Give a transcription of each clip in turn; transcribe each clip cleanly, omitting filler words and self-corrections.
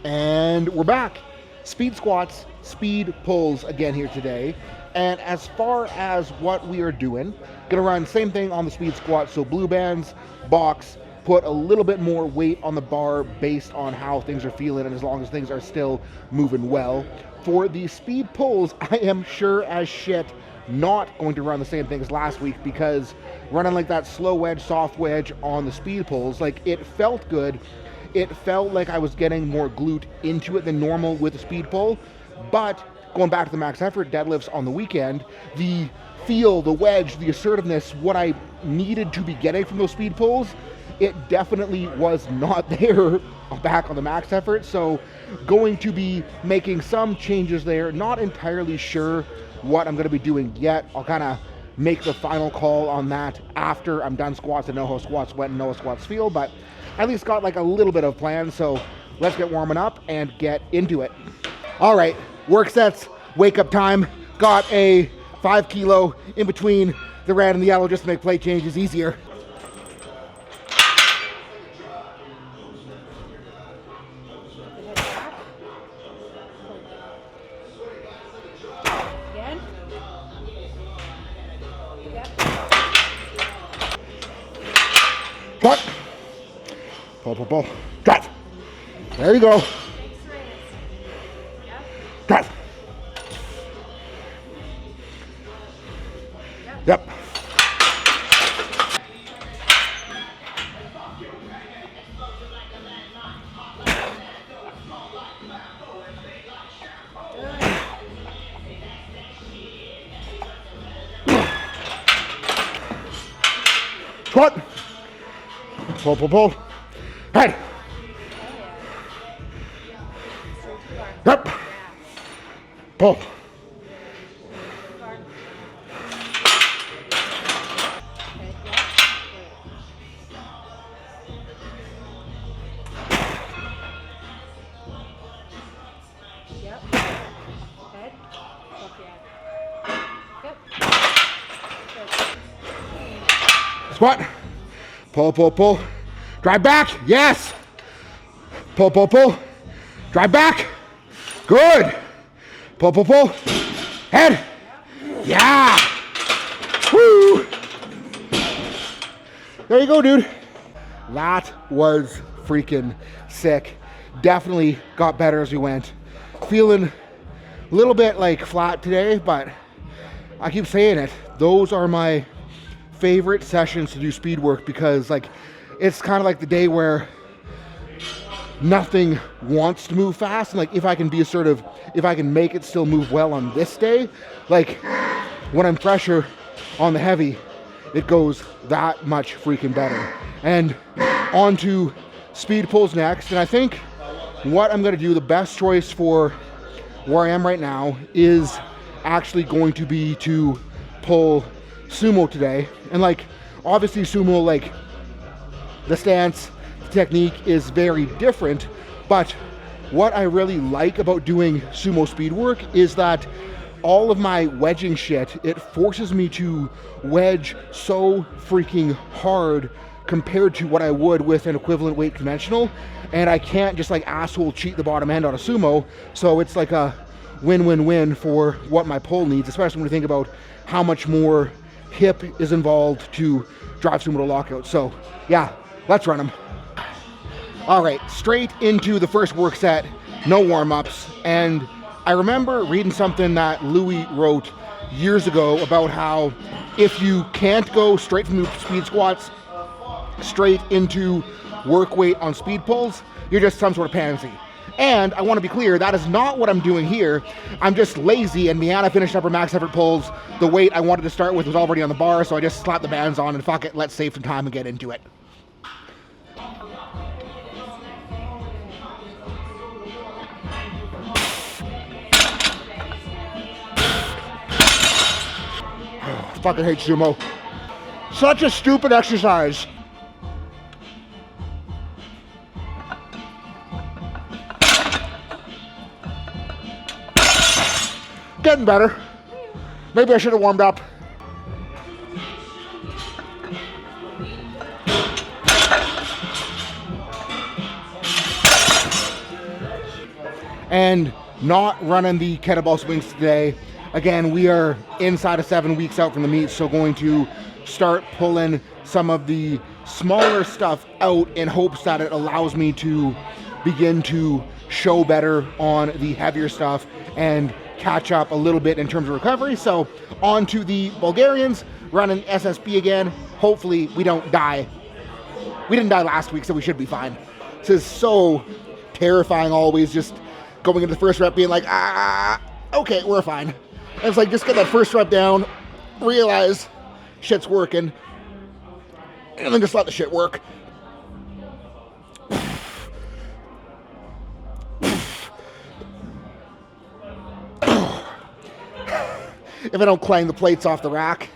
And we're back. Speed squats, speed pulls again here today. And as far as what we are doing, gonna run same thing on the speed squat. So blue bands, box, put a little bit more weight on the bar based on how things are feeling and as long as things are still moving well. For the speed pulls, I am sure as shit not going to run the same thing as last week because running like that slow wedge, soft wedge on the speed pulls, like it felt good. It felt like I was getting more glute into it than normal with the speed pull, but going back to the max effort deadlifts on the weekend, the feel, the wedge, the assertiveness, what I needed to be getting from those speed pulls, it definitely was not there back on the max effort. So going to be making some changes there. Not entirely sure what I'm going to be doing yet. I'll kind of make the final call on that after I'm done squats and know how squats went and know how squats feel, but at least got like a little bit of plan. So let's get warming up and get into it. All right, work sets, wake up time. Got a 5 kilo in between the red and the yellow just to make plate changes easier. Cut. Pull. Cut. There you go. Cut. Yep. Squat. Pull. Head. Yep. Pull. Squat. Pull. Drive back. Yes. Pull. Drive back. Good. Pull. Head. Yeah. Woo. There you go, dude. That was freaking sick. Definitely got better as we went. Feeling a little bit like flat today, but I keep saying it. Those are my favorite sessions to do speed work because like it's kind of like the day where nothing wants to move fast, and like if I can be assertive, if I can make it still move well on this day, like when I'm fresher on the heavy, it goes that much freaking better. And on to speed pulls next, and I think what I'm going to do, the best choice for where I am right now is actually going to be to pull sumo today. And like obviously sumo, like the stance, the technique is very different, but what I really like about doing sumo speed work is that all of my wedging shit, it forces me to wedge so freaking hard compared to what I would with an equivalent weight conventional, and I can't just like asshole cheat the bottom end on a sumo. So it's like a win-win-win for what my pull needs, especially when we think about how much more hip is involved to drive sumo to lockout. So yeah, let's run them. All right, straight into the first work set, no warm-ups. And I remember reading something that Louis wrote years ago about how if you can't go straight from the speed squats straight into work weight on speed pulls, you're just some sort of pansy. And I want to be clear, that is not what I'm doing here. I'm just lazy, and Miana finished up her max effort pulls. The weight I wanted to start with was already on the bar, so I just slapped the bands on and fuck it, let's save some time and get into it. I fucking hate sumo. Such a stupid exercise. Getting better. Maybe I should have warmed up. and not running the kettlebell swings today. Again, we are inside of 7 weeks out from the meet, so going to start pulling some of the smaller stuff out in hopes that it allows me to begin to show better on the heavier stuff and catch up a little bit in terms of recovery. So on to the Bulgarians, running SSB again. Hopefully we don't die. We didn't die last week, so we should be fine. This is so terrifying always, just going into the first rep being like, okay, we're fine. And it's like, just get that first rep down, realize shit's working, and then just let the shit work. If I don't clang the plates off the rack.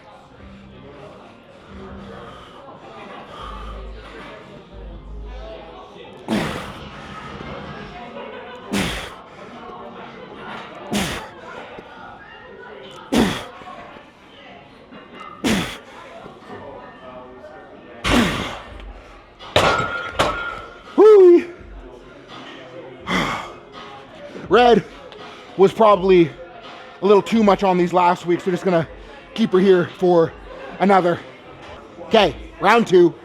Red was probably a little too much on these last weeks. We're just gonna keep her here for another. Okay, round 2.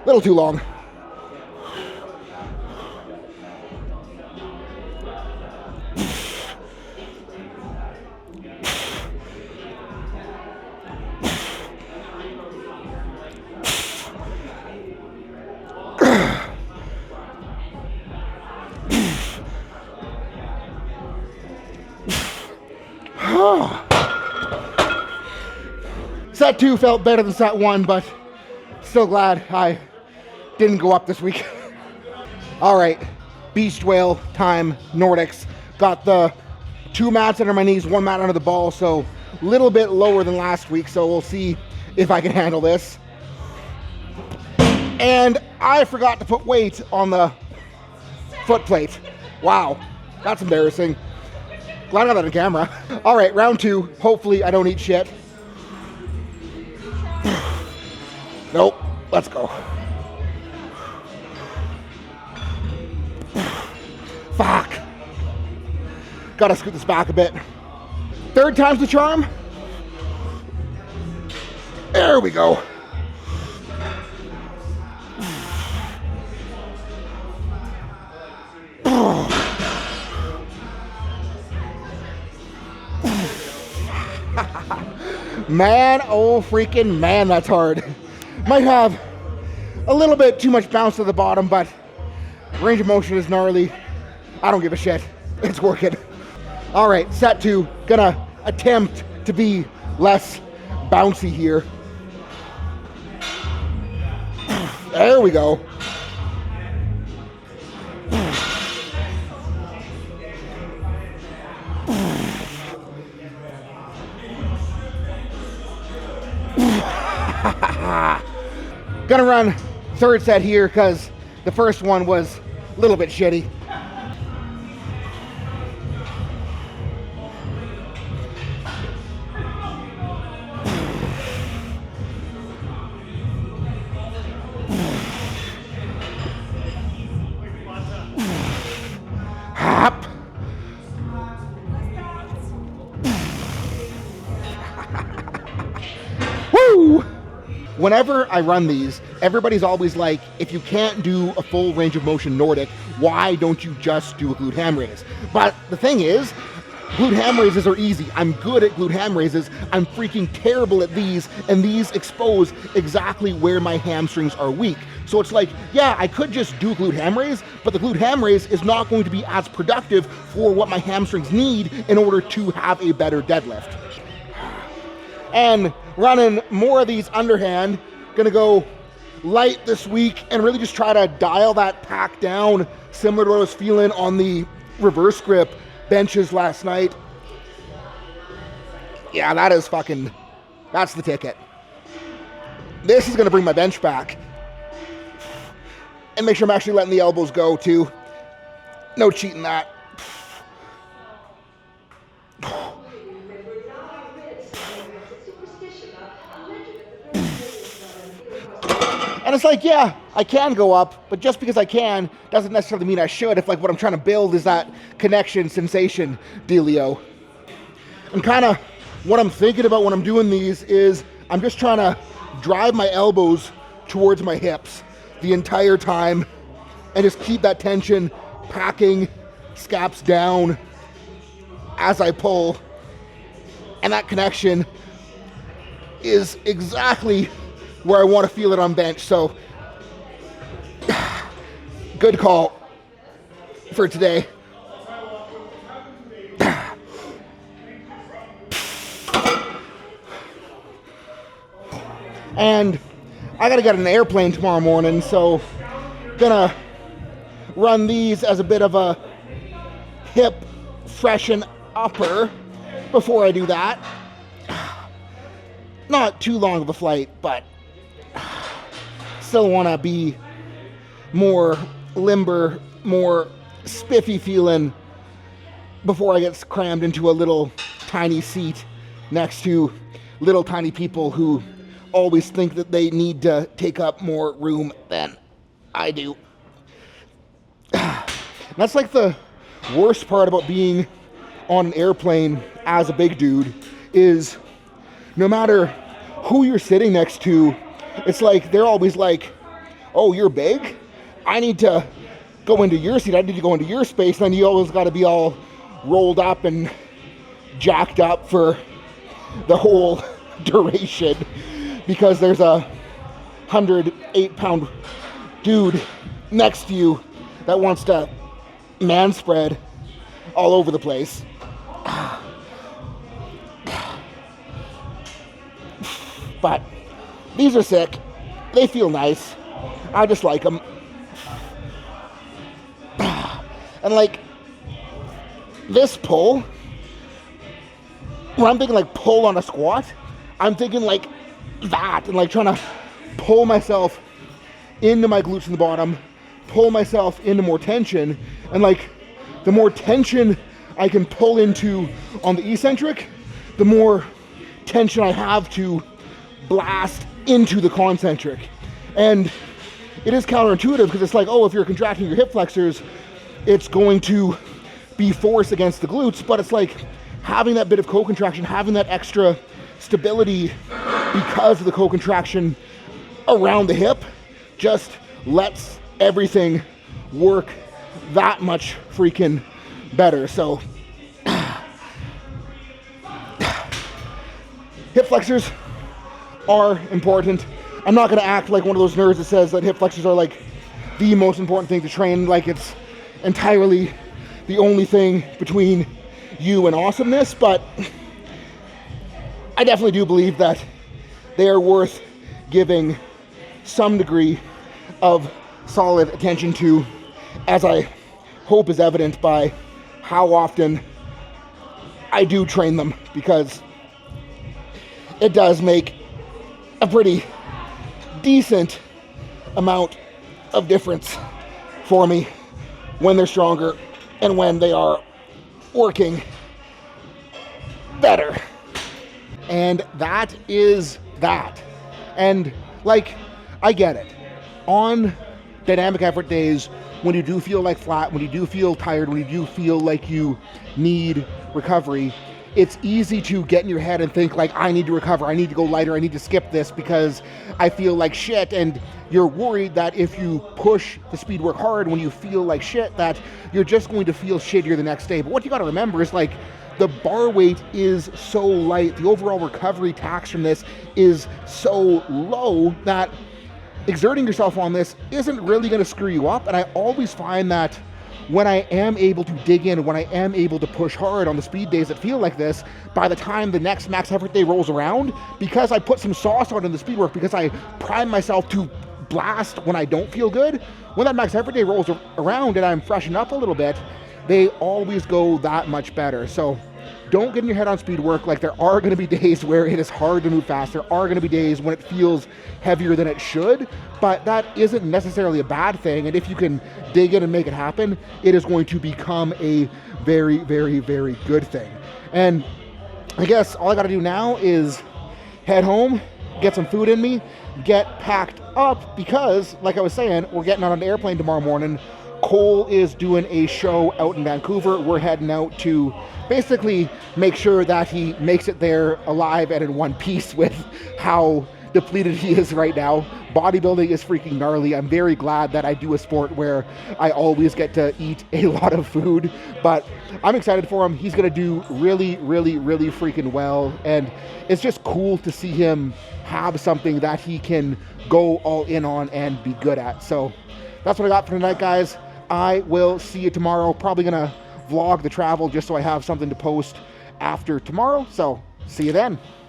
Little too long. Set 2 felt better than set 1, but still glad I didn't go up this week. All right, beast whale time, Nordics. Got the 2 mats under my knees, 1 mat under the ball, so a little bit lower than last week, so we'll see if I can handle this. And I forgot to put weight on the foot plate. Wow, that's embarrassing. Glad I got that on camera. All right, round 2. Hopefully I don't eat shit. Nope, let's go. Fuck. Gotta scoot this back a bit. 3rd time's the charm. There we go. Man, oh freaking man, that's hard. Might have a little bit too much bounce to the bottom, but range of motion is gnarly. I don't give a shit. It's working. All right, set 2. Gonna attempt to be less bouncy here. There we go. Gonna run 3rd set here because the first one was a little bit shitty. Hop. Woo! Whenever I run these, everybody's always like, if you can't do a full range of motion Nordic, why don't you just do a glute ham raise? But the thing is, glute ham raises are easy. I'm good at glute ham raises. I'm freaking terrible at these, and these expose exactly where my hamstrings are weak. So it's like, yeah, I could just do glute ham raise, but the glute ham raise is not going to be as productive for what my hamstrings need in order to have a better deadlift. And running more of these underhand, gonna go light this week and really just try to dial that pack down, similar to what I was feeling on the reverse grip benches last night. Yeah, that's the ticket. This is gonna bring my bench back. And make sure I'm actually letting the elbows go too. No cheating that. And it's like, yeah, I can go up, but just because I can doesn't necessarily mean I should if like what I'm trying to build is that connection sensation dealio. And kind of what I'm thinking about when I'm doing these is I'm just trying to drive my elbows towards my hips the entire time and just keep that tension packing, scaps down as I pull. And that connection is exactly where I want to feel it on bench. So good call for today. And I gotta get an airplane tomorrow morning, so gonna run these as a bit of a hip freshen upper before I do that. Not too long of a flight, but still want to be more limber, more spiffy feeling before I get crammed into a little tiny seat next to little tiny people who always think that they need to take up more room than I do. That's like the worst part about being on an airplane as a big dude is no matter who you're sitting next to, it's like they're always like, oh, you're big? I need to go into your seat. I need to go into your space. And then you always got to be all rolled up and jacked up for the whole duration because there's a 108-pound dude next to you that wants to man spread all over the place. But these are sick. They feel nice. I just like them. And like this pull, when I'm thinking like pull on a squat, I'm thinking like that and like trying to pull myself into my glutes in the bottom, pull myself into more tension. And like the more tension I can pull into on the eccentric, the more tension I have to blast into the concentric. And it is counterintuitive because it's like, oh, if you're contracting your hip flexors, it's going to be force against the glutes, but it's like having that bit of co-contraction, having that extra stability because of the co-contraction around the hip just lets everything work that much freaking better. So hip flexors are important. I'm not going to act like one of those nerds that says that hip flexors are like the most important thing to train, like it's entirely the only thing between you and awesomeness, but I definitely do believe that they are worth giving some degree of solid attention to, as I hope is evident by how often I do train them, because it does make a pretty decent amount of difference for me when they're stronger and when they are working better. And that is that. And like, I get it. On dynamic effort days, when you do feel like flat, when you do feel tired, when you do feel like you need recovery, it's easy to get in your head and think like, I need to recover, I need to go lighter, I need to skip this because I feel like shit. And you're worried that if you push the speed work hard when you feel like shit, that you're just going to feel shittier the next day. But what you got to remember is like, the bar weight is so light, the overall recovery tax from this is so low that exerting yourself on this isn't really going to screw you up. And I always find that when I am able to dig in, when I am able to push hard on the speed days that feel like this, by the time the next max effort day rolls around, because I put some sauce on in the speed work, because I prime myself to blast when I don't feel good, when that max effort day rolls around and I'm freshened up a little bit, they always go that much better. So don't get in your head on speed work. Like, there are going to be days where it is hard to move fast. There are going to be days when it feels heavier than it should, but that isn't necessarily a bad thing. And if you can dig in and make it happen, it is going to become a very, very, very good thing. And I guess all I got to do now is head home, get some food in me, get packed up, because like I was saying, we're getting on an airplane tomorrow morning. Cole is doing a show out in Vancouver. We're heading out to basically make sure that he makes it there alive and in one piece with how depleted he is right now. Bodybuilding is freaking gnarly. I'm very glad that I do a sport where I always get to eat a lot of food, but I'm excited for him. He's going to do really, really, really freaking well, and it's just cool to see him have something that he can go all in on and be good at. So that's what I got for tonight, guys. I will see you tomorrow. Probably going to vlog the travel just so I have something to post after tomorrow. So see you then.